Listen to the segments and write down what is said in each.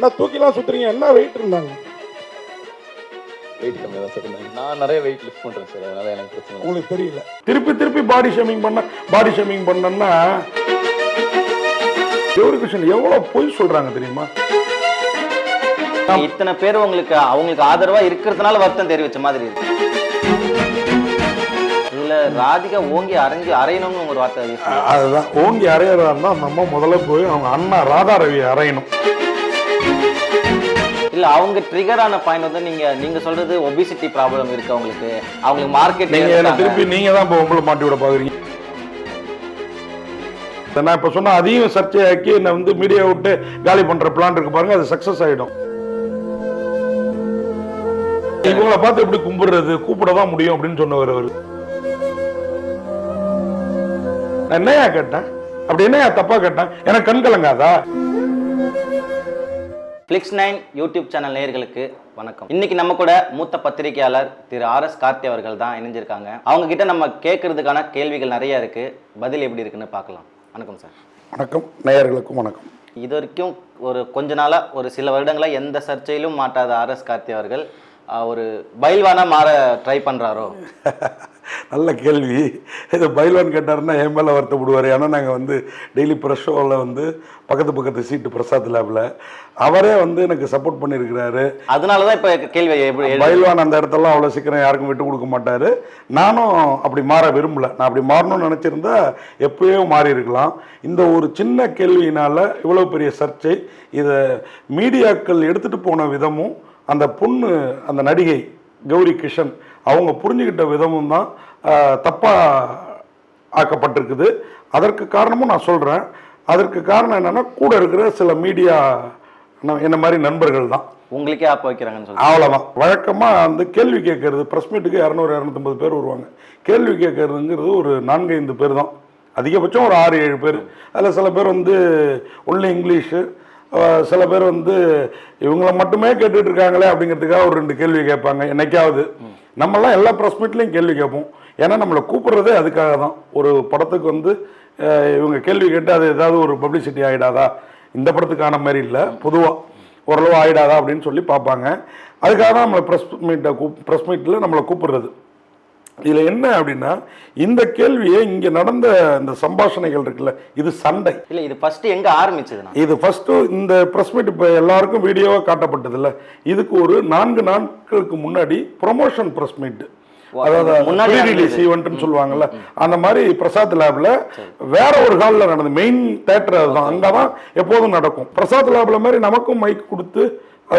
நான் தூக்கிலாம் சுத்துறீங்க, என்ன வெயிட் இருந்தாங்க? வெயிட் கம்மியாக தான் சார் இருந்தாங்க. நான் நிறைய வெயிட் லிஃப்ட் பண்ணுறேன் சார், அதனால எனக்கு பிரச்சனை இல்லை. உங்களுக்கு தெரியல. திருப்பி திருப்பி பாடி ஷேமிங் பண்ணா கௌரி கிருஷ்ணன் எவ்வளவு பொய் சொல்றாங்க தெரியுமா? இத்தனை பேர் அவங்களுக்கு ஆதரவா இருக்கிறதுனால வருத்தம் தெரிவிச்ச மாதிரி இருக்கு. இதுல ராதிகா ஓங்கி அரையணும்னு ஒரு வார்த்தை. அதுதான் ஓங்கி அரையறதா நம்ம முதல்ல போய் அவங்க அண்ணா ராதா ரவி அரையணும். இல்ல அவங்க ட்ரிகர் ஆன பாயிண்ட் வந்து நீங்க சொல்றது ஒபிசிட்டி ப்ராப்ளம் இருக்கு அவங்களுக்கு மார்க்கெட். நீங்க திருப்பி நீங்க தான் இப்போ உங்களை மாட்டி விட பாக்குறீங்க. நான் இப்ப சொன்ன அதையும் சர்ச்சையாக்கி என்ன வந்து மீடியா விட்டு காலி பண்ற பிளான் இருக்கு பாருங்க, அது சக்சஸ் ஆயிடும். இவங்களை பார்த்து எப்படி கும்பிடுறது, கூப்பிடதான் முடியும் அப்படின்னு சொன்னவர் அவரு. நான் என்னையா கேட்டேன், அப்படி என்னையா தப்பா கேட்டேன்? எனக்கு கண் கலங்காதா? Flix9 யூடியூப் சேனல் நேயர்களுக்கு வணக்கம். இன்னைக்கு நம்ம கூட மூத்த பத்திரிகையாளர் திரு RS கார்த்தி அவர்கள் தான் இணைஞ்சிருக்காங்க. அவங்க கிட்ட நம்ம கேட்கறதுக்கான கேள்விகள் நிறைய இருக்கு, பதில் எப்படி இருக்குன்னு பார்க்கலாம். வணக்கம் சார். வணக்கம் நேயர்களுக்கும் வணக்கம். இது வரைக்கும் கொஞ்ச நாளா ஒரு சில வருடங்களா எந்த சர்ச்சையிலும் மாட்டாத RS கார்த்தி அவர்கள் ஒரு பைல்வானா மாற ட்ரை பண்றாரோ? நல்ல கேள்வி. இது பைல்வான் கேட்டாருன்னா என் மேலே வருத்தப்படுவார். ஏன்னா நாங்கள் வந்து டெய்லி ப்ரெஷ் ஷோவில் வந்து பக்கத்து சீட்டு பிரசாத் லேபில் அவரே வந்து எனக்கு சப்போர்ட் பண்ணியிருக்கிறாரு. அதனால தான் இப்போ கேள்வி, பைல்வான் அந்த இடத்தெல்லாம் அவ்வளோ சீக்கிரம் யாருக்கும் விட்டு கொடுக்க மாட்டார். நானும் அப்படி மாற விரும்பலை. நான் அப்படி மாறணும்னு நினச்சிருந்தா எப்போயோ மாறி இருக்கலாம். இந்த ஒரு சின்ன கேள்வியினால் இவ்வளோ பெரிய சர்ச்சை. இதை மீடியாக்கள் எடுத்துகிட்டு போன விதமும் அந்த பொண்ணு, அந்த நடிகை கௌரி கிஷன் அவங்க புரிஞ்சுக்கிட்ட விதமும் தான் தப்பாக ஆக்கப்பட்டிருக்குது. அதற்கு காரணமும் நான் சொல்கிறேன். அதற்கு காரணம் என்னென்னா கூட இருக்கிற சில மீடியா என்ன மாதிரி நண்பர்கள் தான் உங்களுக்கே ஆப்ப வைக்கிறாங்கன்னு சொல்லி. அவ்வளோதான். வழக்கமாக வந்து கேள்வி கேட்கறது ப்ரெஸ் மீட்டுக்கு 200-250 பேர் வருவாங்க. கேள்வி கேட்கறதுங்கிறது ஒரு 4-5 பேர் தான், அதிகபட்சம் ஒரு 6-7 பேர். அதில் சில பேர் வந்து ஒன்லி இங்கிலீஷு, சில பேர் வந்து இவங்களை மட்டுமே கேட்டுட்டு இருக்காங்களே அப்படிங்கிறதுக்காக ஒரு 2 கேள்வி கேட்பாங்க என்னைக்காவது. நம்மளாம் எல்லா ப்ரெஸ் மீட்லையும் கேள்வி கேட்போம். ஏன்னா நம்மளை கூப்பிட்றதே அதுக்காக தான். ஒரு படத்துக்கு வந்து இவங்க கேள்வி கேட்டு அது ஏதாவது ஒரு பப்ளிசிட்டி ஆகிடாதா, இந்த படத்துக்கான மாதிரி இல்லை, பொதுவாக ஓரளவு ஆகிடாதா அப்படின்னு சொல்லி பார்ப்பாங்க. அதுக்காக தான் நம்மளை ப்ரெஸ் மீட்டில் நம்மளை கூப்பிடுறது. இதில் என்ன அப்படின்னா, இந்த கேள்வியை இங்கே நடந்த இந்த சம்பாஷணைகள் இருக்குல்ல, இது சண்டை இல்லை. இது ஃபர்ஸ்ட் எங்கே ஆரம்பிச்சதுன்னா, இது ஃபர்ஸ்ட் இந்த ப்ரெஸ் மீட் இப்போ எல்லாருக்கும் வீடியோவாக காட்டப்பட்டது இல்லை. இதுக்கு ஒரு 4 நாட்களுக்கு முன்னாடி ப்ரொமோஷன் ப்ரெஸ் மீட், அதாவது முன்னாடி ரிலீஸ் ஈவெண்ட்னு சொல்லுவாங்கல்ல, அந்த மாதிரி பிரசாத் லேப்ல வேற ஒரு ஹாலில் நடந்தது. மெயின் தேட்டர் அதுதான், அங்கே தான் எப்போதும் நடக்கும். பிரசாத் லேப்ல மாதிரி நமக்கும் மைக் கொடுத்து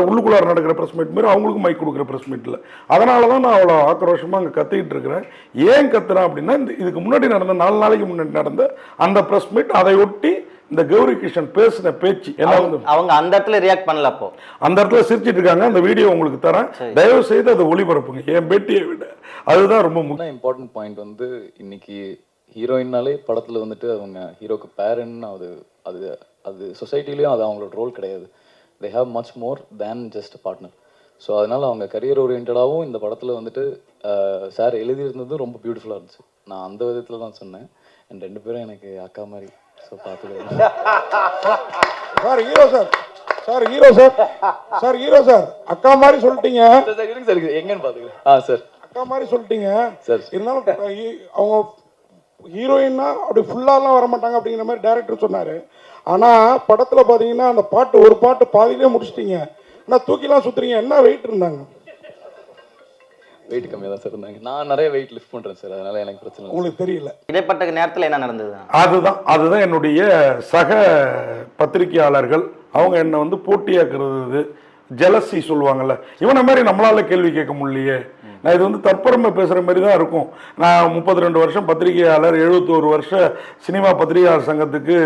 உள்ளுக்குள்ளார நடக்கிற ப்ரெஸ் மீட் மாதிரி அவங்களுக்கும் மைக் கொடுக்குற ப்ரெஸ் மீட்டில். அதனால தான் நான் அவ்வளோ ஆக்ரோஷமாக அங்கே கத்திக்கிட்டு இருக்கிறேன். ஏன் கத்துறேன் அப்படின்னா, இதுக்கு முன்னாடி நடந்த 4 நாளைக்கு முன்னாடி நடந்த அந்த ப்ரெஸ் மீட், அதை ஒட்டி இந்த கௌரி கிருஷ்ணன் பேசின பேச்சு அவங்க அந்த இடத்துல ரியாக்ட் பண்ணல. அப்போ அந்த இடத்துல சிரிச்சிட்டு இருக்காங்க. அந்த வீடியோ உங்களுக்கு தரேன், தயவு செய்து அதை ஒளிபரப்புங்க. என் பேட்டியை விட அதுதான் ரொம்ப முக்கியம். இம்பார்ட்டன்ட் பாயிண்ட் வந்து, இன்னைக்கு ஹீரோயின்னாலே படத்தில் வந்துட்டு அவங்க ஹீரோக்கு பேரன், அது அது சொசைட்டிலையும் அது அவங்களோட ரோல் கிடையாது. they have much more than just a partner. So அதனால் அவங்க கரியர் ஓரியன்டாகவும் இந்த படத்தில் வந்துட்டு சார் எழுதியிருந்தது ரொம்ப பியூட்டிஃபுல்லாக இருந்துச்சு. நான் அந்த விதத்தில் தான் சொன்னேன். என் 2 பேரும் எனக்கு அக்கா மாதிரி. ஸோ பார்த்துக்கலாம் sir. Hero sir, sir hero sir, sir hero sir அக்கா மாதிரி சொல்லிட்டீங்க சார். எங்கன்னு பார்த்துக்கலாம் சார். அக்கா மாதிரி சொல்லிட்டீங்க சார். இருந்தாலும் அவங்க ஹீரோயின்னா அப்படி ஃபுல்லாலாம் வரமாட்டாங்க அப்படிங்கிற மாதிரி டைரக்டர் சொன்னார். ஆனால் படத்தில் பார்த்தீங்கன்னா அந்த பாட்டு ஒரு பாட்டு பாதியிலே முடிச்சிட்டிங்க. ஆனால் தூக்கிலாம் சுற்றுறீங்க, என்ன வெயிட் இருந்தாங்க? வெயிட் கம்மியாக தான் சார் இருந்தாங்க. நான் நிறைய வெயிட் லிஃப்ட் பண்ணுறேன் சார், அதனால எனக்கு பிரச்சனை இல்லை. உங்களுக்கு தெரியல. இடைப்பட்ட நேரத்தில் என்ன நடந்தது? அதுதான் என்னுடைய சக பத்திரிகையாளர்கள் அவங்க என்னை வந்து போட்டியாக்குறது, ஜெலசி சொல்லுவாங்கல்ல, இவனை மாதிரி நம்மளால கேள்வி கேட்க முடியலையே. நான் இது வந்து தற்பெருமை பேசுகிற மாதிரி தான் இருக்கும். நான் 32 வருஷம் பத்திரிகையாளர், 71 வருஷம் சினிமா பத்திரிகையாளர் சங்கத்துக்கு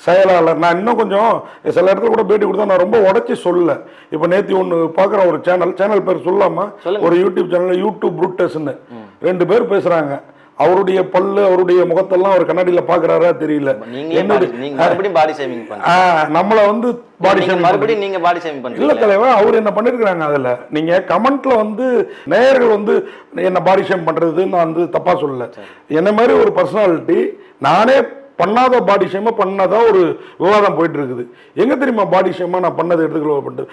செயலாளர். நான் இன்னும் கொஞ்சம் சில இடத்துல கூட பேட்டி கொடுத்தா நான் ரொம்ப உடச்சி சொல்லலை. இப்போ நேற்று ஒன்று பார்க்குற ஒரு சேனல் பேர் சொல்லாமல், ஒரு யூடியூப் சேனல் யூடியூப் ப்ரூட்டஸ்ன்னு 2 பேர் பேசுகிறாங்க. அவருடைய பல்லு, அவருடைய முகத்தெல்லாம் அவர் கண்ணாடியில பாக்குறாரா தெரியல. நம்மள வந்து இல்ல தலைவா, அவர் என்ன பண்ணிருக்காங்க. அதுல நீங்க கமெண்ட்ல வந்து நேயர்கள் வந்து என்ன பாடி ஷேம் பண்றது நான் வந்து தப்பா சொல்லல. என்ன மாதிரி ஒரு பர்சனாலிட்டி நானே பண்ணாத பாடி ஷேமா பண்ணாதான் ஒரு விவாதம் போயிட்டு இருக்குது. எங்க தெரியுமா பாடி ஷேமா நான் பண்ணது எடுத்துக்கொள்ளப்பட்டு,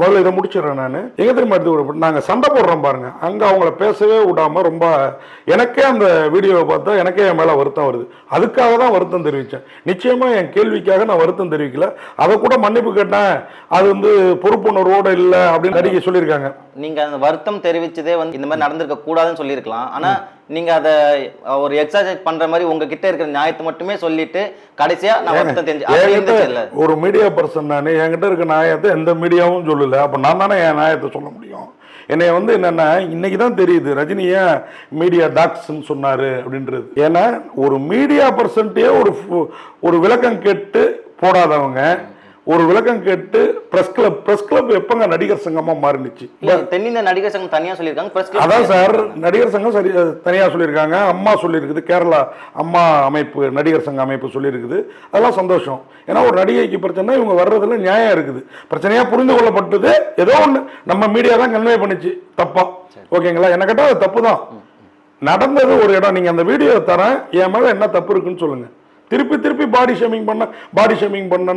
முதல்ல இதை முடிச்சிடறேன். நான் எங்க தெரியுமா எடுத்துக்கொள்ளப்பட்டு, நாங்கள் சண்டை போடுறோம் பாருங்க, அங்கே அவங்கள பேசவே விடாம ரொம்ப எனக்கே அந்த வீடியோவை பார்த்தா எனக்கே என் மேலே வருத்தம் வருது. அதுக்காக தான் வருத்தம் தெரிவித்தேன். நிச்சயமா என் கேள்விக்காக நான் வருத்தம் தெரிவிக்கல. அதை கூட மன்னிப்பு கேட்டேன், அது வந்து பொறுப்புணர்வோடு இல்லை அப்படின்னு நடிகை சொல்லியிருக்காங்க. நீங்க அந்த வருத்தம் தெரிவிச்சதே வந்து இந்த மாதிரி நடந்திருக்க கூடாதுன்னு சொல்லியிருக்கலாம். ஆனா நீங்க அதை ஒரு எக்ஸாஜரேட் பண்ற மாதிரி உங்ககிட்ட இருக்கிற நியாயத்தை மட்டுமே சொல்லிட்டு கடைசியா நான் வருத்தம் தெரிஞ்சு ஒரு மீடியா பர்சன் நானே, என்கிட்ட இருக்க நியாயத்தை எந்த மீடியாவும் சொல்லல. அப்ப நான் தானே என் நியாயத்தை சொல்ல முடியும். என்னை வந்து என்னன்னா இன்னைக்கு தான் தெரியுது ரஜினி ஏன் மீடியா டாக்ஸ்ன்னு சொன்னாரு அப்படின்றது. ஏன்னா ஒரு மீடியா பர்சன்ட்டே ஒரு விளக்கம் கேட்டு போடாதவங்க, ஒரு விளக்கம் கேட்டு பிரஸ் கிளப் எப்பங்க நடிகர் சங்கமா மாறிடுச்சு? தென்னிந்திய நடிகர் சங்கம் தனியா சொல்லியிருக்காங்க. அதான் சார், நடிகர் சங்கம் சரி தனியா சொல்லியிருக்காங்க. அம்மா சொல்லியிருக்குது, கேரளா அம்மா அமைப்பு நடிகர் சங்க அமைப்பு சொல்லியிருக்குது. அதெல்லாம் சந்தோஷம். ஏன்னா ஒரு நடிகைக்கு பிரச்சனை, இவங்க வர்றதுல நியாயம் இருக்குது. பிரச்சனையா புரிந்து கொள்ளப்பட்டது ஏதோ ஒன்று நம்ம மீடியா தான் கன்வே பண்ணிச்சு தப்பா. ஓகேங்களா? என்ன கேட்டால் அது தப்பு தான் நடந்தது. ஒரு இடம் நீங்க அந்த வீடியோ தரேன், என் மேல என்ன தப்பு இருக்குன்னு சொல்லுங்க. திருப்பி பாடி ஷேமிங் பண்ணா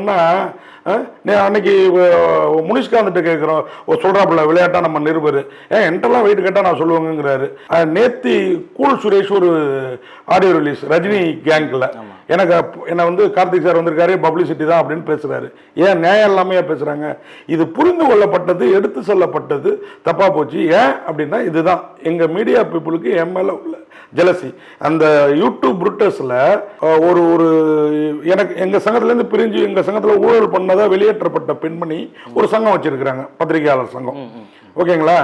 அன்னைக்கு முனிஷ்காந்த் கேட்குறோம், சொல்றாப்புல விளையாட்டா நம்ம நிருபர் என்கிட்டலாம் வெயிட் கேட்டால் நான் சொல்லுவாங்கிறாரு. நேத்தி கூல் சுரேஷ் ஒரு ஆடியோ ரிலீஸ் ரஜினி கேங்கில் என்னை வந்து கார்த்திக் சார் வந்திருக்காரு, பப்ளிசிட்டி தான் அப்படின்னு பேசுறாரு. ஏன் நியாயம் எல்லாமே பேசுறாங்க? இது புரிந்து கொள்ளப்பட்டது, எடுத்து சொல்லப்பட்டது தப்பா போச்சு. ஏன் அப்படின்னா இதுதான் எங்க மீடியா பீப்புளுக்கு என் மேல உள்ள ஜெலசி. அந்த யூடியூப் புரூட்டஸ்ல ஒரு எனக்கு எங்க சங்கத்திலேருந்து பிரிஞ்சு எங்க சங்கத்தில் ஊழல் பண்ணதா வெளியேற்றப்பட்ட பெண்மணி ஒரு சங்கம் வச்சிருக்கிறாங்க, பத்திரிகையாளர் சங்கம். ஓகேங்களா?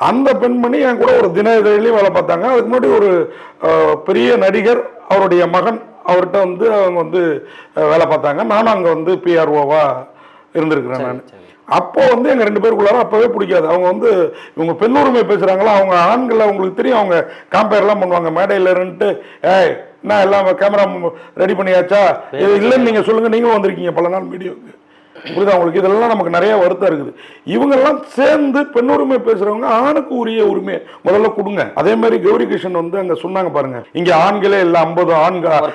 அந்த பெண்மணி என் கூட ஒரு தின இதழிலையும் வேலை பார்த்தாங்க. அதுக்கு முன்னாடி ஒரு பெரிய நடிகர் அவருடைய மகன் அவர்கிட்ட வந்து அவங்க வந்து வேலை பார்த்தாங்க. நானும் அங்கே வந்து பிஆர்ஓவா இருந்திருக்கிறேன். நான் அப்போ வந்து எங்க 2 பேருக்குள்ளார அப்பவே பிடிக்காது. அவங்க வந்து இவங்க பெண் உரிமை பேசுறாங்களா, அவங்க ஆண்களை உங்களுக்கு தெரியும், அவங்க காம்பேர்லாம் பண்ணுவாங்க மேடையில இருந்துட்டு, ஏய் நான் எல்லாம் கேமரா ரெடி பண்ணியாச்சா, இல்லைன்னு நீங்க சொல்லுங்க, நீங்களும் வந்திருக்கீங்க பல நாள் வீடியோக்கு, புரியுதா உங்களுக்கு? இதெல்லாம் நமக்கு நிறைய வருத்தம் இருக்குது. இவங்கெல்லாம் சேர்ந்து பெண் உரிமை பேசுறவங்க ஆணுக்கு உரிய உரிமை முதல்ல கொடுங்க. அதே மாதிரி கௌரி கிருஷ்ணன் வந்து அங்க சொன்னாங்க பாருங்க, இங்க ஆண்களே எல்லாம் 50 ஆண்கள்,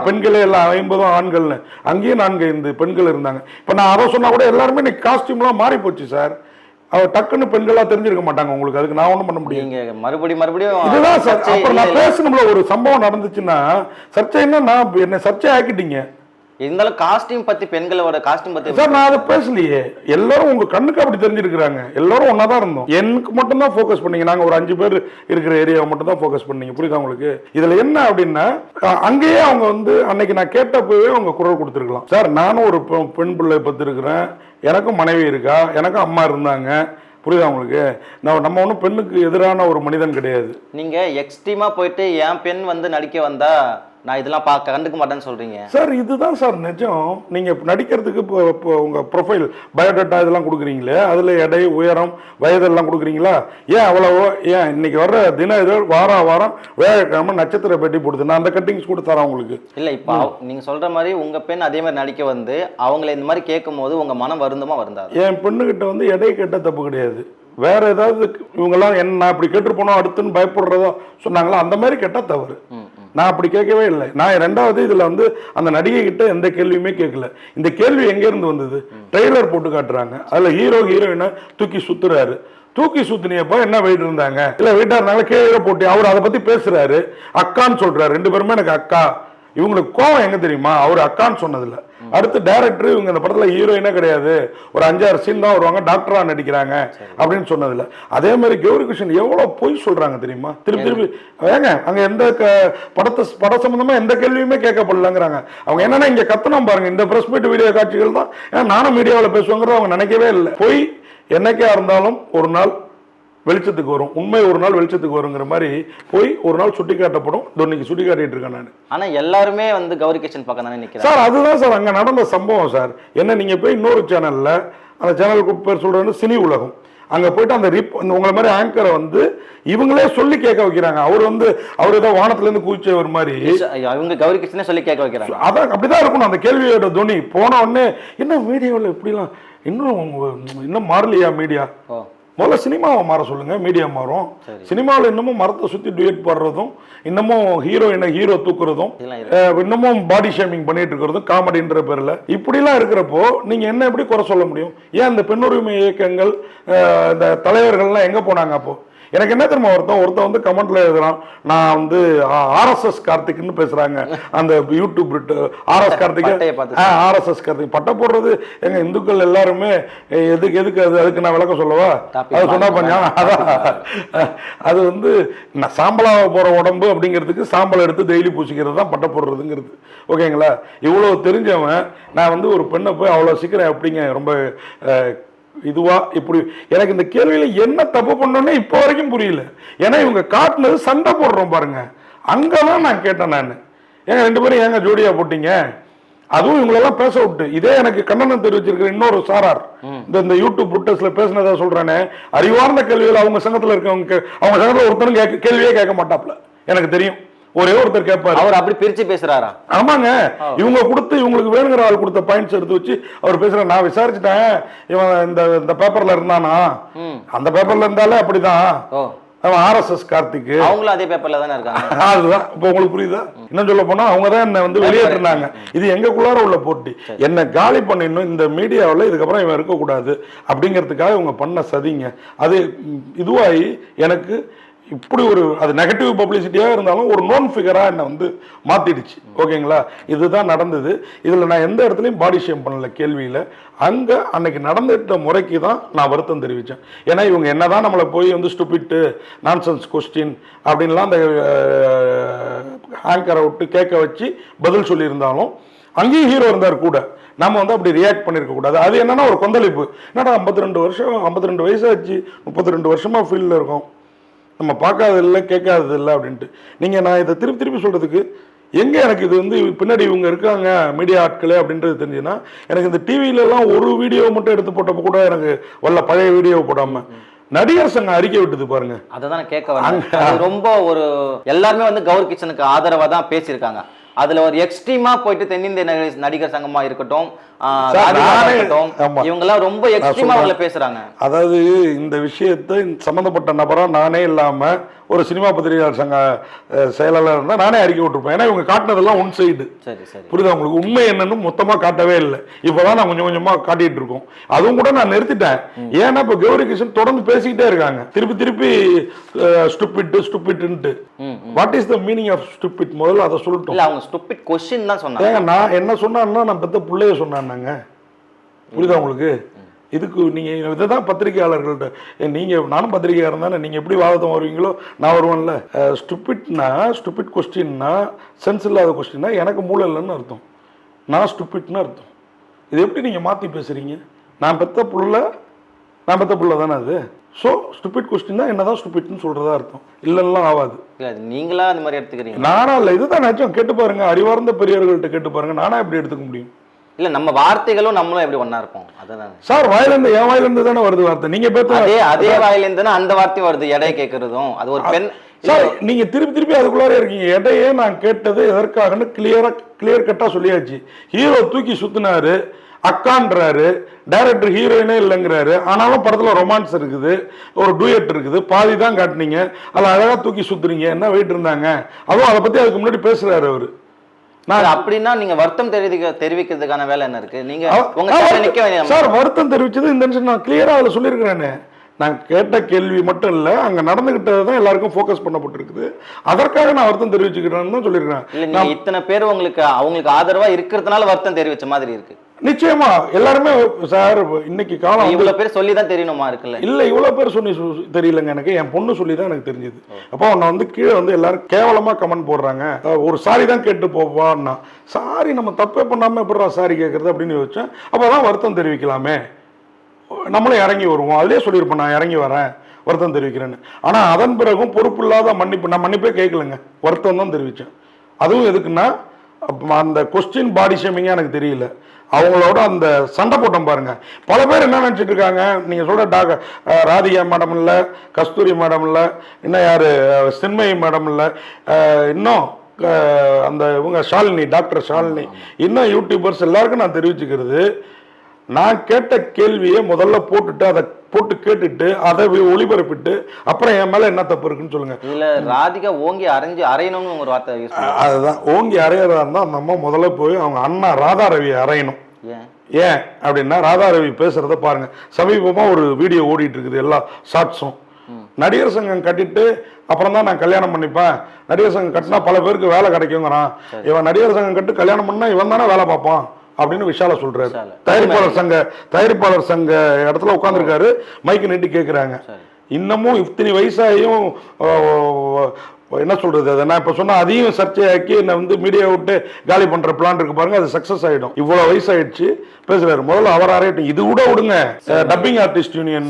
பெண்களே எல்லாம் 50 ஆண்கள்னு. அங்கேயும் 4-5 பெண்கள் இருந்தாங்க. இப்ப நான் அதை சொன்னா கூட எல்லாருமே இன்னைக்கு காஸ்டியூம்லாம் மாறி போச்சு சார். அவர் டக்குன்னு பெண்களா தெரிஞ்சிருக்க மாட்டாங்க உங்களுக்கு. அதுக்கு நான் ஒண்ணும் பண்ண முடியும். மறுபடியும் இதுதான் சார். அப்புறம் நான் பேசணும்ல, ஒரு சம்பவம் நடந்துச்சுன்னா சர்ச்சைன்னா நான் என்ன சர்ச்சை ஆக்கிட்டீங்க. இருந்தாலும் காஸ்டியூம் பத்தி, பெண்களோட காஸ்டியூம் பத்தி சார் நான் அதை பேசலையே. எல்லாரும் உங்க கண்ணுக்கு அப்படி தெரிஞ்சிருக்கிறாங்க. எல்லாரும் ஒன்னாதான் இருந்தோம். எனக்கு மட்டும் தான் ஃபோக்கஸ் பண்ணீங்க. நாங்க ஒரு 5 பேர் இருக்கிற ஏரியாவை மட்டும் தான் ஃபோக்கஸ் பண்ணீங்க. புரியுதா உங்களுக்கு? இதுல என்ன அப்படின்னா, அங்கேயே அவங்க வந்து அன்னைக்கு நான் கேட்டப்பவே அவங்க குரல் கொடுத்துருக்கலாம். சார் நானும் ஒரு பெண் பிள்ளை பத்து இருக்கிறேன், எனக்கும் மனைவி இருக்கா, எனக்கும் அம்மா இருந்தாங்க. புரியுதா உங்களுக்கு? நம்ம ஒன்றும் பெண்ணுக்கு எதிரான ஒரு மனிதன் கிடையாது. நீங்க எக்ஸ்ட்ரீமா போயிட்டு என் பெண் வந்து நடிக்க வந்தா நான் இதெல்லாம் கண்டுக்க மாட்டேன்னு சொல்றீங்க சார். இதுதான் சார் நிஜம். நீங்க நடிக்கிறதுக்கு இப்போ உங்க ப்ரொஃபைல் பயோடேட்டா இதெல்லாம் கொடுக்குறீங்களே, அதுல எடை, உயரம், வயதெல்லாம் கொடுக்குறீங்களா? ஏன் அவ்வளவோ? ஏன் இன்னைக்கு வர்ற தின இதழ் வாரம் வேலைக்கிழமை நட்சத்திர பேட்டி போடுது, நான் அந்த கட்டிங்ஸ் கூட தரேன் உங்களுக்கு. இல்ல இப்போ நீங்க சொல்ற மாதிரி உங்க பெண் அதே மாதிரி நடிக்க வந்து அவங்களை இந்த மாதிரி கேட்கும் போது உங்க மனம் வருந்தமா வருந்தாது? என் பெண்ணுகிட்ட வந்து எடை கேட்ட தப்பு கிடையாது. வேற ஏதாவது இவங்கெல்லாம் என்ன அப்படி கேட்டு போனோம் அடுத்துன்னு பயப்படுறதோ சொன்னாங்களா, அந்த மாதிரி கேட்டா தவறு. நான் அப்படி கேட்கவே இல்லை. நான் 2வது இதுல வந்து அந்த நடிகை கிட்ட எந்த கேள்வியுமே கேட்கல. இந்த கேள்வி எங்க இருந்து வந்தது? ட்ரெய்லர் போட்டு காட்டுறாங்க, அதுல ஹீரோயினை தூக்கி சுத்துறாரு. தூக்கி சுத்தினியப்போ என்ன வெயிட் இருந்தாங்க, இல்ல வெயிட்டா இருந்தாங்க, கீழே போட்டு அவர் அதை பத்தி பேசுறாரு, அக்கான்னு சொல்றாரு. 2 பேருமே எனக்கு அக்கா. இவங்களுக்கு கோவம் எங்க தெரியுமா? அவர் அக்கான்னு சொன்னதில்ல. அடுத்து டைரக்டர் இவங்க இந்த படத்துல ஹீரோயினே கிடையாது, ஒரு 5-6 சீன் தான் வருவாங்க, டாக்டரா நடிக்கிறாங்க அப்படின்னு சொன்னதில்ல. அதே மாதிரி கௌரி கிருஷ்ணன் எவ்வளவு பொய் சொல்றாங்க தெரியுமா? திருப்பி ஏங்க அங்க எந்த பட சம்பந்தமா எந்த கேள்வியுமே கேட்கப்படலங்கிறாங்க. அவங்க என்னன்னா இங்க கத்தனம் பாருங்க, இந்த பிரஸ் மீட் வீடியோ காட்சிகள் தான். ஏன்னா நானும் மீடியாவில் பேசுவாங்கிறத அவங்க நினைக்கவே இல்லை. பொய் என்னைக்கா இருந்தாலும் ஒரு நாள் வெளிச்சத்துக்கு வரும், உண்மை ஒரு நாள் வெளிச்சத்துக்கு வருங்கிற மாதிரி போய் ஒரு நாள் சுட்டி காட்டப்படும். இன்னைக்கு சுட்டி காட்டிட்டு இருக்கேன் நான். ஆனா எல்லாருமே வந்து கௌரி கிருஷ்ணன் பக்கம் தானே நிக்கிறேன் சார். அதுதான் சார் அங்க நடந்த சம்பவம் சார். என்ன நீங்க போய் இன்னொரு சேனல்ல, அந்த சேனலுக்கு பேர் சொல்றது சினி உலகம், அங்க போயிட்டு அந்த உங்களை மாதிரி ஆங்கரை வந்து இவங்களே சொல்லி கேட்க வைக்கிறாங்க. அவர் ஏதோ வானத்துல இருந்து குதிச்சவர் மாதிரி அவங்க கௌரி கிருஷ்ணனே சொல்லி கேட்க வைக்கிறாங்க. அதான் அப்படிதான் இருக்கணும் அந்த கேள்வியோட துணி. போன உடனே என்ன மீடியாவில் இப்படிலாம் இன்னும் மாறலையா மீடியா? முதல்ல சினிமாவை மாற சொல்லுங்க, மீடியா மாறும். சினிமாவில் இன்னமும் மரத்தை சுற்றி டுயட் பாடுறதும், இன்னமும் ஹீரோ தூக்குறதும், இன்னமும் பாடி ஷேமிங் பண்ணிட்டு இருக்கிறதும் காமெடின்ற பேரில் இப்படிலாம் இருக்கிறப்போ நீங்கள் என்ன எப்படி குறை சொல்ல முடியும்? ஏன் இந்த பெண்ணுரிமை இயக்கங்கள் இந்த தலைவர்கள்லாம் எங்கே போனாங்க? அப்போ எனக்கு என்ன தெரியுமா, ஒருத்தன் வந்து கமெண்ட்ல எழுதுறான், நான் வந்து ஆர்எஸ்எஸ் கார்த்திக்னு பேசுறாங்க, அந்த யூடியூப் ஆர்எஸ் கார்த்திக் பட்டை போடுறது எங்க இந்துக்கள் எல்லாருமே எதுக்கு அதுக்கு நான் விளக்கம் சொல்லவா? அது சொன்னா பண்ணா அதான் அது வந்து சாம்பலாக போற உடம்பு அப்படிங்கிறதுக்கு சாம்பல் எடுத்து டெய்லி பூசிக்கிறது தான் பட்டை போடுறதுங்கிறது. ஓகேங்களா? இவ்வளவு தெரிஞ்சவன் நான் வந்து ஒரு பெண்ணை போய் அவ்வளவு சீக்கிரம் எப்படிங்க ரொம்ப இதுவா இப்படி எனக்கு இந்த கேள்வியில என்ன தப்பு பண்ணோன்னே இப்போ வரைக்கும் புரியல. ஏன்னா இவங்க காட்டுனது சண்டை போடுறோம் பாருங்க, அங்கதான் நான் கேட்டேன். நான் ஏங்க 2 பேரும் ஏங்க ஜோடியா போட்டீங்க? அதுவும் இவங்களெல்லாம் பேச விட்டு இதே எனக்கு கண்டனம் தெரிவிச்சிருக்கிற இன்னொரு சாரார் இந்த யூடியூப் புட்டஸ்ல பேசினதா சொல்றானே, அறிவார்ந்த கேள்விகள் அவங்க சங்கத்துல இருக்கவங்க, அவங்க சங்கத்துல ஒருத்தரும் கேள்வியே கேட்க மாட்டாப்ல. எனக்கு தெரியும், ஒரே ஒருத்தர் கேட்பாரு. அவர் அப்படி பிரிச்சு பேசுறாரா? ஆமாங்க, இவங்க கொடுத்து இவங்களுக்கு வேணுங்கிற ஆள் கொடுத்த பாயிண்ட்ஸ் எடுத்து வச்சு அவர் பேசுறாரு. நான் விசாரிச்சுட்டேன், இவன் இந்த பேப்பர்ல இருந்தானா, அந்த பேப்பர்ல இருந்தாலே அப்படிதான். அவன் ஆர்எஸ்எஸ் கார்த்திக், அவங்களும் அதே பேப்பர்ல தானே இருக்காங்க. அதுதான் இப்ப உங்களுக்கு புரியுதா? இன்னும் சொல்ல போனா அவங்க தான் என்ன வந்து வெளியேற்றினாங்க. இது எங்களுக்குள்ளார உள்ள போட்டி, என்ன காலி பண்ணிடணும் இந்த மீடியாவில், இதுக்கப்புறம் இவன் இருக்கக்கூடாது அப்படிங்கிறதுக்காக இவங்க பண்ண சதிங்க. அது இதுவாகி எனக்கு இப்படி ஒரு அது நெகட்டிவ் பப்ளிசிட்டியாக இருந்தாலும் ஒரு நோன் ஃபிகராக என்னை வந்து மாற்றிடுச்சு. ஓகேங்களா? இதுதான் நடந்தது. இதில் நான் எந்த இடத்துலையும் பாடி ஷேம் பண்ணல கேள்வியில். அங்கே அன்னைக்கு நடந்துட்ட முறைக்கு தான் நான் வருத்தம் தெரிவித்தேன். ஏன்னா இவங்க என்ன தான் நம்மளை போய் வந்து ஸ்டூபிட்டு நான்சென்ஸ் கொஸ்டின் அப்படின்லாம் அந்த ஆங்கரை விட்டு கேட்க வச்சு பதில் சொல்லியிருந்தாலும் அங்கேயும் ஹீரோ இருந்தார் கூட. நம்ம வந்து அப்படி ரியாக்ட் பண்ணியிருக்க கூடாது. அது என்னன்னா ஒரு கொந்தளிப்பு. என்னடா 52 வயசாச்சு, 32 வருஷமா ஃபீல்டில் இருக்கோம், நம்ம பார்க்காது இல்லை கேட்காதது இல்லை அப்படின்ட்டு. நீங்கள் நான் இதை திருப்பி சொல்கிறதுக்கு எங்கே எனக்கு இது வந்து பின்னாடி இவங்க இருக்காங்க மீடியா ஆட்களே அப்படின்றது தெரிஞ்சுன்னா, எனக்கு இந்த டிவிலெலாம் ஒரு வீடியோ மட்டும் எடுத்து போட்டப்போ கூட எனக்கு வரல, பழைய வீடியோ போடாமல் நடிகர் சங்கம் அறிக்கை விட்டது பாருங்க. அதான் கேட்க வராங்க. ரொம்ப ஒரு எல்லாருமே வந்து கௌரி கிச்சனுக்கு ஆதரவா தான் பேசியிருக்காங்க. அதுல ஒரு எக்ஸ்ட்ரீமா போயிட்டு தென்னிந்திய நடிகர் சங்கமா இருக்கட்டும், இவங்க எல்லாம் ரொம்ப எக்ஸ்ட்ரீமா அவங்கள பேசுறாங்க. அதாவது இந்த விஷயத்தை சம்பந்தப்பட்ட நபரா நானே இல்லாம ஒரு சினிமா பத்திரிகையாளர் சங்க செயலாளர் இருந்தா நானே அறிக்கை விட்டுருப்பேன். ஏன்னா இவங்க காட்டினதெல்லாம் ஒன் சைடு. புரியுதா உங்களுக்கு? உண்மை என்னன்னு மொத்தமா காட்டவே இல்லை. இப்பதான் நான் கொஞ்சம் கொஞ்சமா காட்டிட்டு இருக்கோம். அதுவும் கூட நான் நிறுத்திட்டேன். ஏன்னா இப்ப கௌரி கிருஷ்ணன் தொடர்ந்து பேசிக்கிட்டே இருக்காங்க, திருப்பி stupid. What is the meaning of stupid? முதல்ல அதை சொல்லட்டும். அவங்க ஸ்டூபிட் क्वेश्चन தான் சொன்னாங்க. நான் என்ன சொன்னான்னா, நான் பெத்த பிள்ளைய சொன்னாங்க. புரியுதா உங்களுக்கு? இதுக்கு நீங்க இதுதான் பத்திரிகையாளர்கள்ட்ட, நீங்க நானும் பத்திரிகையாளர் தானே, நீங்க எப்படி வாதம் வருவீங்களோ நான் வருவேன்ல. ஸ்டூபிட் கொஸ்டின்னா சென்ஸ் இல்லாத கொஸ்டின்னா எனக்கு மூளை இல்லைன்னு அர்த்தம், நான் ஸ்டூபிட்னு அர்த்தம். இது எப்படி நீங்க மாத்தி பேசுறீங்க? நான் பெத்த புள்ள தானே அது. ஸோ ஸ்டூபிட் கொஸ்டின் தான் என்னதான் ஸ்டூபிட்னு சொல்றதா அர்த்தம், இல்லைன்னா ஆகாது. நீங்களா அந்த மாதிரி எடுத்துக்கிறீங்க? நானா இல்லை, இதுதான் நிச்சயம். கேட்டு பாருங்க, அறிவார்ந்த பெரியவர்கள்ட்ட கேட்டு பாருங்க, நானா எப்படி எடுத்துக்க முடியும்? இல்ல நம்ம வார்த்தைகளும் நம்மளும் எப்படி ஒண்ணா இருப்போம். அதுதான் சார், வாயிலிருந்து என் வாயிலிருந்து தானே வருது வார்த்தை. நீங்க அதே வாயிலிருந்து அந்த வார்த்தை வருது. எடையை கேட்கறதும் அது ஒரு பெண். சார் நீங்க திருப்பி அதுக்குள்ளாரே இருக்கீங்க. எடையே நான் கேட்டது எதற்காகன்னு கிளியர் கட்டா சொல்லியாச்சு. ஹீரோ தூக்கி சுத்தினாரு, அக்கான்றாரு, டைரக்டர் ஹீரோயினே இல்லைங்கிறாரு. ஆனாலும் படத்துல ரொமான்ஸ் இருக்குது, ஒரு டூயட் இருக்குது, பாதி தான் காட்டினீங்க, அதில் அழகா தூக்கி சுத்துறீங்க. என்ன வெயிட் இருந்தாங்க? அதுவும் அதை பத்தி அதுக்கு முன்னாடி பேசுறாரு அவரு. நான் அப்படின்னா நீங்க வருத்தம் தெரிவிக்கிறதுக்கான வேலை என்ன இருக்கு? நீங்க சார் வருத்தம் தெரிவிச்சது இந்த நிமிஷம் நான் கிளியரா அதுல சொல்லியிருக்கிறேனே. நான் கேட்ட கேள்வி மட்டும் இல்ல, அங்க நடந்துகிட்டது தான் எல்லாருக்கும் ஃபோக்கஸ் பண்ணப்பட்டிருக்குது. அதற்காக நான் வருத்தம் தெரிவிச்சுக்கிறேன்னு தான் சொல்லியிருக்கிறேன். இத்தனை பேர் அவங்களுக்கு ஆதரவா இருக்கிறதுனால வருத்தம் தெரிவிச்ச மாதிரி இருக்கு. நிச்சயமா எல்லாருமே சார் இன்னைக்கு காலம் இவ்வளவு பேர் சொல்லி தான் தெரியணுமா இருக்குல்ல? இல்ல இவ்வளவு பேர் சொல்லி தெரியலங்க. எனக்கு என் பொண்ணு சொல்லி தான் எனக்கு தெரிஞ்சது. அப்போ அவனை வந்து கீழே வந்து எல்லாரும் கேவலமா கமெண்ட் போடுறாங்க. ஒரு சாரி தான் கேட்டு போவான்னா, சாரி நம்ம தப்பே பண்ணாம எப்படா சாரி கேட்கறது அப்படின்னு யோசிச்சேன். அப்போதான் வருத்தம் தெரிவிக்கலாமே, நம்மளும் இறங்கி வருவோம். அதிலே சொல்லியிருப்பேன், நான் இறங்கி வரேன், வருத்தம் தெரிவிக்கிறேன்னு. ஆனா அதன் பிறகும் பொறுப்பு இல்லாத நான் மன்னிப்பே கேட்கலங்க, வருத்தம் தான் தெரிவிச்சேன். அதுவும் எதுக்குன்னா, அந்த கொஸ்டின் பாடி ஷேமிங்கா எனக்கு தெரியல. அவங்களோட அந்த சண்டை போட்டோம் பாருங்க. பல பேர் என்ன நினைச்சிட்டு இருக்காங்க, நீங்க சொல்ற ராதிகா மேடம் இல்ல, கஸ்தூரி மேடம் இல்ல, இன்னும் யாரு சின்மயி மேடம் இல்ல, இன்னும் அந்த இவங்க ஷாலினி, டாக்டர் ஷாலினி, இன்னும் யூடியூபர்ஸ் எல்லாருக்கும் நான் தெரிவிச்சுக்கிறது, நான் கேட்ட கேள்வியை முதல்ல போட்டுட்டு அதை போட்டு கேட்டுட்டு அதை ஒளிபரப்பிட்டு அப்புறம் என் மேல என்ன தப்பு இருக்குன்னு சொல்லுங்க. இதுல ராதிகா ஓங்கி அரையணும்னு ஒரு வார்த்தை யூஸ் பண்ணாங்க. அதுதான் ஓங்கி அரையறதா இருந்தா அந்த அம்மா முதல்ல போய் அவங்க அண்ணா ராதா ரவியை அரையணும். ஏன் அப்படின்னா ராதா ரவி பேசுறத பாருங்க. சமீபமா ஒரு வீடியோ ஓடிட்டு இருக்குது எல்லா ஷார்ட்ஸும். நடிகர் சங்கம் கட்டிட்டு அப்புறம் தான் நான் கல்யாணம் பண்ணிப்பேன், நடிகர் சங்கம் கட்டினா பல பேருக்கு வேலை கிடைக்குங்கிறான். இவன் நடிகர் சங்கம் கட்டு கல்யாணம் பண்ணா இவன் தானே வேலை பார்ப்பான் அப்படின்னு விஷால சொல்றாரு. தயாரிப்பாளர் சங்க இடத்துல உட்காந்துருக்காரு, மைக்கு நீட்டி கேட்கிறாங்க. இன்னமும் இத்தனை வயசாகியும் என்ன சொல்றது, அதை நான் இப்ப சொன்னா அதையும் சர்ச்சையாக்கி என்ன வந்து மீடியா விட்டு காலி பண்ற பிளான் இருக்கு பாருங்க, அது சக்சஸ் ஆயிடும். இவ்வளவு வயசாயிடுச்சு பேசுறாரு. முதல்ல அவர் அறையட்டும். இது கூட விடுங்க, டப்பிங் ஆர்டிஸ்ட் யூனியன்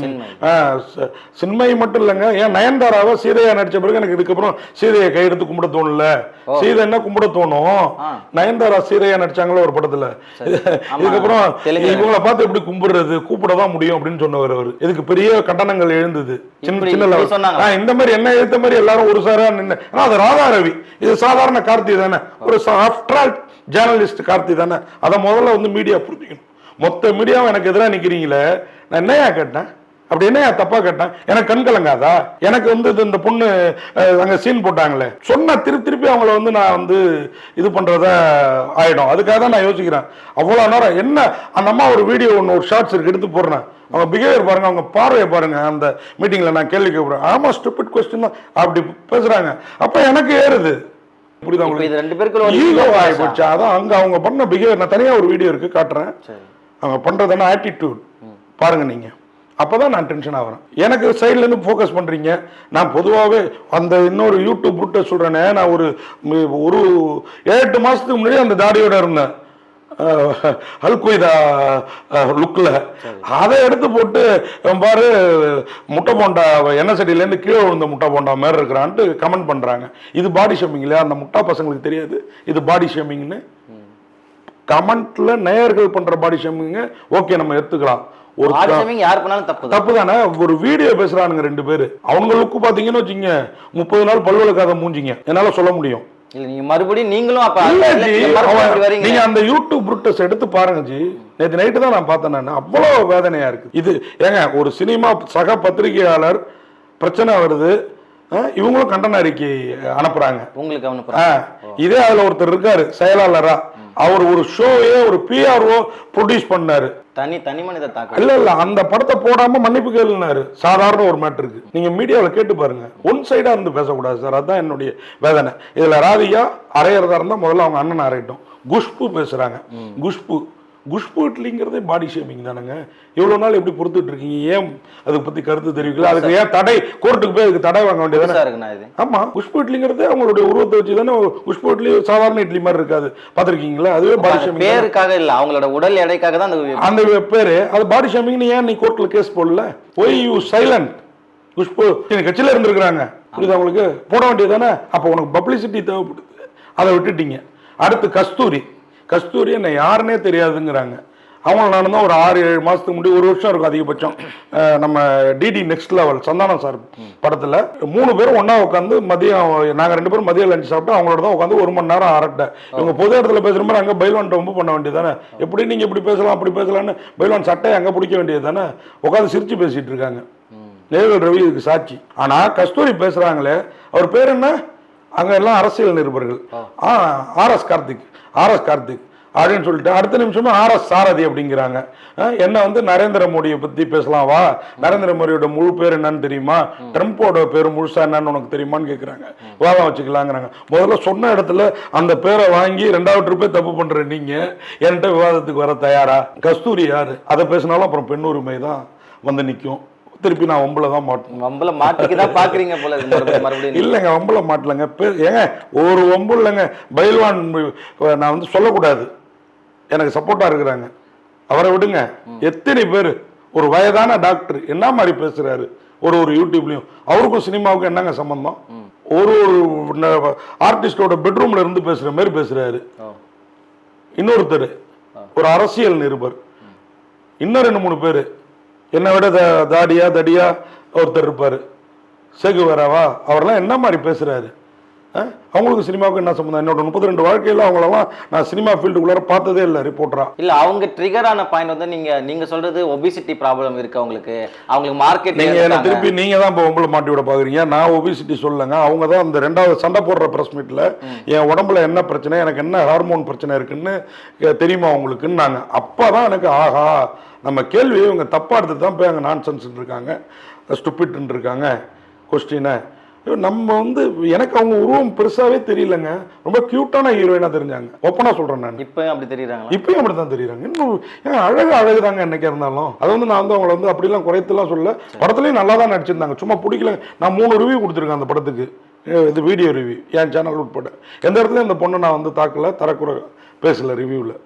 சின்மை மட்டும் இல்லைங்க. ஏன் நயன்தாராவை சீதையா நடிச்ச பிறகு எனக்கு இதுக்கப்புறம் சீதையை கையெடுத்து கும்பிட தோணல. சீதை என்ன கும்பிட தோணும், நயன்தாரா சீதையா நடிச்சாங்களோ ஒரு படத்துல. இதுக்கப்புறம் இவங்களை பார்த்து எப்படி கும்பிடுறது, கூப்பிடதான் முடியும் அப்படின்னு சொன்னவர் அவர். இதுக்கு பெரிய கண்டனங்கள் எழுந்தது சின்ன சின்ன லெவல். இந்த மாதிரி என்ன எழுத்த மாதிரி எல்லாரும் ஒரு சாரா நின்று, அது ராதா ரவி, இது சாதாரண கார்த்தி தானே, ஒரு ஆஃப்டர் ஜேர்னலிஸ்ட் கார்த்தி தானே. அதை முதல்ல வந்து மீடியா புரிஞ்சுக்கணும். மொத்த மீடியாவும் எனக்கு எதிராக நிக்கிறீங்களே, நான் என்னையா கேட்டேன், அப்படி என்ன தப்பா கேட்டேன், எனக்கு கண் கலங்காதா? எனக்கு வந்து இந்த பொண்ணு அங்க சீன் போட்டாங்களே சொன்ன திருப்பி அவங்கள வந்து நான் வந்து இது பண்றத ஆயிடும். அதுக்காக தான் நான் யோசிக்கிறேன். அவ்வளவு நேரம் என்ன அந்த அம்மா ஒரு வீடியோ ஒன்று ஒரு ஷார்ட்ஸ் இருக்கு எடுத்து போடுறேன். அவங்க பிஹேவியர் பாருங்க, அவங்க பார்வையை பாருங்க. அந்த மீட்டிங்ல நான் கேள்வி கேட்கிறேன், ஆமா ஸ்டூபிட் கொஸ்டின் தான் அப்படி பேசுறாங்க. அப்ப எனக்கு ஏறுது. அதான் அங்க அவங்க பண்ண பிஹேவியர். நான் தனியா ஒரு வீடியோ இருக்கு காட்டுறேன். அவங்க பண்றதுன்னா ஆட்டிடியூட் பாருங்க நீங்க. அப்பதான் நான் டென்ஷன் ஆகிறேன். எனக்கு சைட்ல இருந்து ஃபோக்கஸ் பண்றீங்க. நான் பொதுவாகவே அந்த இன்னொரு யூடியூப் புட்டை சொல்றேனே, நான் ஒரு 8 மாசத்துக்கு முன்னாடி அந்த தாடியோட இருந்தேன், அல்குய்தா லுக்ல. அதை எடுத்து போட்டு பாரு முட்டை போண்டா எண்ணெய் சட்டியிலேருந்து கீழே விழுந்த முட்டை போண்டா மாதிரி இருக்கிறான்ட்டு கமெண்ட் பண்றாங்க. இது பாடி ஷேமிங் இல்லையா? அந்த முட்டா பசங்களுக்கு தெரியாது இது பாடி ஷேமிங்னு. கமெண்ட்ல நேயர்கள் பண்ற பாடி ஷேமிங் ஓகே, நம்ம எடுத்துக்கலாம். ஒரு தப்பு தானே. ஒரு வீடியோ பேசுறானுங்க 2 பேரு, அவங்க லுக்கு பாத்தீங்கன்னு வச்சுங்க 30 நாள் பல்வலுக்காத மூஞ்சிங்க என்னால சொல்ல முடியும். நீங்க அந்த யூடியூப் புருட்டஸ் எடுத்து பாருங்க ஜி. நேற்று நைட்டு தான் நான் பார்த்தேன். நான் அவ்வளவு வேதனையா இருக்கு. இது ஏங்க ஒரு சினிமா சக பத்திரிகையாளர் பிரச்சனை வருது, இவங்களும் கண்டன அறிக்கை அனுப்புறாங்க உங்களுக்கு. இதே அதுல ஒருத்தர் இருக்காரு செயலாளரா, அவர் ஒரு ஷோவே ஒரு பிஆர்ஓ ப்ரொடியூஸ் பண்ணாரு. தனி மனித தாக்கம் இல்ல அந்த படத்தை போடாம மன்னிப்பு கேளுனாரு. சாதாரண ஒரு மேட்டருக்கு நீங்க மீடியாவில கேட்டு பாருங்க. ஒன் சைடா இருந்து பேசக்கூடாது சார், அதுதான் என்னுடைய வேதனை. இதுல ராதிகா அரையறதா இருந்தா முதல்ல அவங்க அண்ணன் அரையட்டும். குஷ்பு பேசுறாங்க. குஷ்பு இட்லிங்கிறதே பாடி ஷேமிங் தானுங்க. இவ்வளவு நாள் எப்படி பொறுத்துட்டு இருக்கீங்க? ஏன் அதை பத்தி கருத்து தெரிவிக்கல? அதுக்கு ஏன் தடை, கோர்ட்டுக்கு போய் அதுக்கு தடை வாங்க வேண்டியது? ஆமா, குஷ்பு இட்லிங்கிறதே அவங்களுடைய உருவத்தை வச்சு தானே. குஷ்பு இட்லி சாதாரண இட்லி மாதிரி இருக்காது, பாத்திருக்கீங்களா? அதுவே பாடி ஷேமிங். பேருக்காக இல்ல, அவங்களோட உடல் எடைக்காக தான் அந்த பேரு. அது பாடி ஷேமிங். ஏன் நீ கோர்ட்ல கேஸ் போடல? Why you silent? குஷ்பு கட்சியில இருந்திருக்கிறாங்க, புரியுது அவங்களுக்கு? போட வேண்டியது தானே. அப்ப உனக்கு பப்ளிசிட்டி தேவைப்படுது, அதை விட்டுட்டீங்க. அடுத்து கஸ்தூரி என்ன யாருன்னே தெரியாதுங்கிறாங்க. அவங்கள நான் தான் ஒரு 6-7 மாசத்துக்கு முன்னாடி, 1 வருஷம் இருக்கும் அதிகபட்சம், நம்ம DD next level Santhanam sir படத்துல 3 பேரும் ஒன்னா உட்காந்து மதியம், நாங்க 2 பேரும் மதியம் லஞ்ச் சாப்பிட்டு அவங்களோட தான் உட்காந்து 1 மணி நேரம் அரட்டை. இவங்க பொது இடத்துல பேசுற மாதிரி அங்க பைல்வான் ரொம்ப பண்ண வேண்டியது தானே. எப்படி நீங்க இப்படி பேசலாம் அப்படி பேசலாம்னு பைல்வான் சட்டையை அங்க பிடிக்க வேண்டியது தானே. உட்காந்து சிரிச்சு பேசிட்டு இருக்காங்க. நேர்கள் ரவி இதுக்கு சாட்சி. ஆனா கஸ்தூரி பேசுறாங்களே, அவர் பேர் என்ன? அங்க எல்லாம் அரசியல் நிருபர்கள். ஆர்எஸ் கார்த்திக் அப்படின்னு சொல்லிட்டு அடுத்த நிமிஷமா ஆர்எஸ் சாரதி அப்படிங்கிறாங்க. என்ன வந்து நரேந்திர மோடியை பத்தி பேசலாம் வா, நரேந்திர மோடியோட முழு பேர் என்னன்னு தெரியுமா, ட்ரம்போட பேர் முழுசா என்னன்னு உனக்கு தெரியுமான்னு கேட்கறாங்க. வாதம் வச்சுக்கலாங்கிறாங்க. முதல்ல சொன்ன இடத்துல அந்த பேரை வாங்கி 2வது ட்ரிப்பே தப்பு பண்ற நீங்க என்கிட்ட விவாதத்துக்கு வர தயாரா? கஸ்தூரி யாரு? அதை பேசினாலும் அப்புறம் பெண் உரிமை தான் வந்து நிற்கும். திருப்பி நான் வம்புல தான் பாக்குறீங்க போல. இல்லைங்க, வம்புல மாட்டலங்க. ஏங்க ஒரு வம்பு இல்லைங்க. பைல்வான் நான் வந்து சொல்லக்கூடாது, எனக்கு சப்போர்ட்டா இருக்கிறாங்க, அவரை விடுங்க. எத்தனை பேர் ஒரு வயதான டாக்டர் என்ன மாதிரி பேசுறாரு ஒரு யூடியூப்லயும். அவருக்கும் சினிமாவுக்கும் என்னங்க சம்பந்தம்? ஒரு ஆர்டிஸ்டோட பெட்ரூம்ல இருந்து பேசுற மாதிரி பேசுறாரு. இன்னொருத்தர் ஒரு அரசியல் நிருபர், இன்னும் 2-3 பேரு என்னை விட தடியா ஒருத்தர் இருப்பாரு, சேகுவராவா, அவரெல்லாம் என்ன மாதிரி பேசுறாரு? அவங்களுக்கு சினிமாவுக்கு என்ன சம்மந்தம்? என்னோட 32 வாழ்க்கையில் அவங்களெல்லாம் நான் சினிமா ஃபீல்டுக்குள்ளார பார்த்ததே இல்லை ரிப்போர்ட்டரா. இல்ல அவங்க ட்ரிகரான பாயிண்ட் வந்து நீங்க சொல்றது ஒபிசிட்டி ப்ராப்ளம் இருக்கு அவங்களுக்கு மார்க்கெட். நீங்க என்ன திருப்பி நீங்க தான் இப்போ உங்களை மாட்டி விட பாக்குறீங்க. நான் ஒபிசிட்டி சொல்லலைங்க, அவங்க தான் அந்த 2வது சண்டை போடுற பிரஸ் மீட்ல என் உடம்புல என்ன பிரச்சனை, எனக்கு என்ன ஹார்மோன் பிரச்சனை இருக்குன்னு தெரியுமா அவங்களுக்குன்னு நாங்க அப்பதான் எனக்கு ஆஹா நம்ம கேள்வியை இவங்க தப்பா எடுத்து தான் போய் அங்கே நான்சென்ஸ் இருக்காங்க, ஸ்டூபிட் இருக்காங்க கொஸ்டினை. நம்ம வந்து எனக்கு அவங்க உருவம் பெருசாவே தெரியலங்க, ரொம்ப கியூட்டான ஹீரோயினா தெரிஞ்சாங்க. ஓப்பனா சொல்றேன் நான். இப்பயும் அப்படி தெரியுறாங்க, இப்பயும் அப்படித்தான் தெரியுறாங்க. இன்னும் அழகுதாங்க என்னைக்கா இருந்தாலும். அது வந்து நான் வந்து அவங்கள வந்து அப்படிலாம் குறைத்துலாம் சொல்ல, படத்துலயும் நல்லா தான் நடிச்சிருந்தாங்க. சும்மா பிடிக்கல. நான் 3 ரிவ்யூ கொடுத்துருக்கேன் அந்த படத்துக்கு, இது வீடியோ ரிவ்யூ என் சேனல் உட்பட. எந்த இடத்துலையும் அந்த பொண்ணை நான் வந்து தாக்கல, தரக்குறை பேசல ரிவ்யூவில்.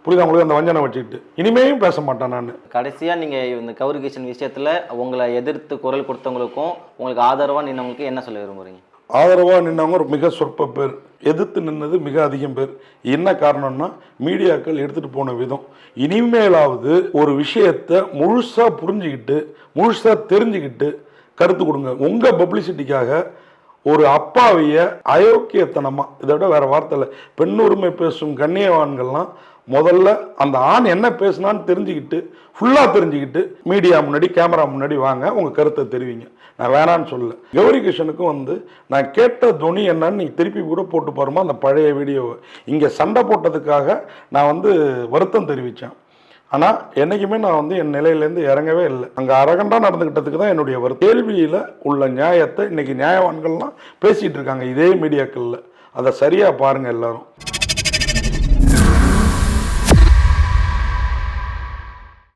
புரியுது உங்களுக்கு? அந்த வஞ்சனை வச்சுக்கிட்டு இனிமேயும் பேச மாட்டேன் நான். கடைசியா நீங்க இந்த கௌரிகிருஷ்ணன் விஷயத்துல உங்களை எதிர்த்து குரல் கொடுத்தவங்களுக்கும் உங்களுக்கு ஆதரவா நின்னவங்களுக்கு என்ன சொல்ல விரும்புறீங்க? ஆதரவாக நின்றவங்க ஒரு மிக சொற்ப பேர், எதிர்த்து நின்னது மிக அதிகம் பேர். என்ன காரணம்னா மீடியாக்கள் எடுத்துகிட்டு போன விதம். இனிமேலாவது ஒரு விஷயத்தை முழுசாக புரிஞ்சுக்கிட்டு முழுசாக தெரிஞ்சுக்கிட்டு கருத்து கொடுங்க. உங்கள் பப்ளிசிட்டிக்காக ஒரு அப்பாவிய அயோக்கியத்தனமாக, இதை விட வேறு வார்த்தை இல்லை, பெண்ணுரிமை பேசும் கண்ணியவான்கள்லாம் முதல்ல அந்த ஆண் என்ன பேசுனான்னு தெரிஞ்சுக்கிட்டு ஃபுல்லாக தெரிஞ்சுக்கிட்டு மீடியா முன்னாடி கேமரா முன்னாடி வாங்க, உங்கள் கருத்தை தெரிவிங்க. நான் வேணான்னு சொல்லல. கௌரிகிருஷ்ணனுக்கும் வந்து நான் கேட்ட துணி என்னன்னு நீங்கள் திருப்பி கூட போட்டு பாருமா அந்த பழைய வீடியோவை. இங்கே சண்டை போட்டதுக்காக நான் வந்து வருத்தம் தெரிவித்தேன். ஆனால் என்றைக்குமே நான் வந்து என் நிலையிலேருந்து இறங்கவே இல்லை. அங்கே அரகண்டா நடந்துக்கிட்டதுக்கு தான் என்னுடைய வருத்தம். கேள்வியில் உள்ள நியாயத்தை இன்னைக்கு நியாயவான்கள்லாம் பேசிகிட்டு இருக்காங்க இதே மீடியாக்களில். அதை சரியாக பாருங்கள் எல்லாரும்.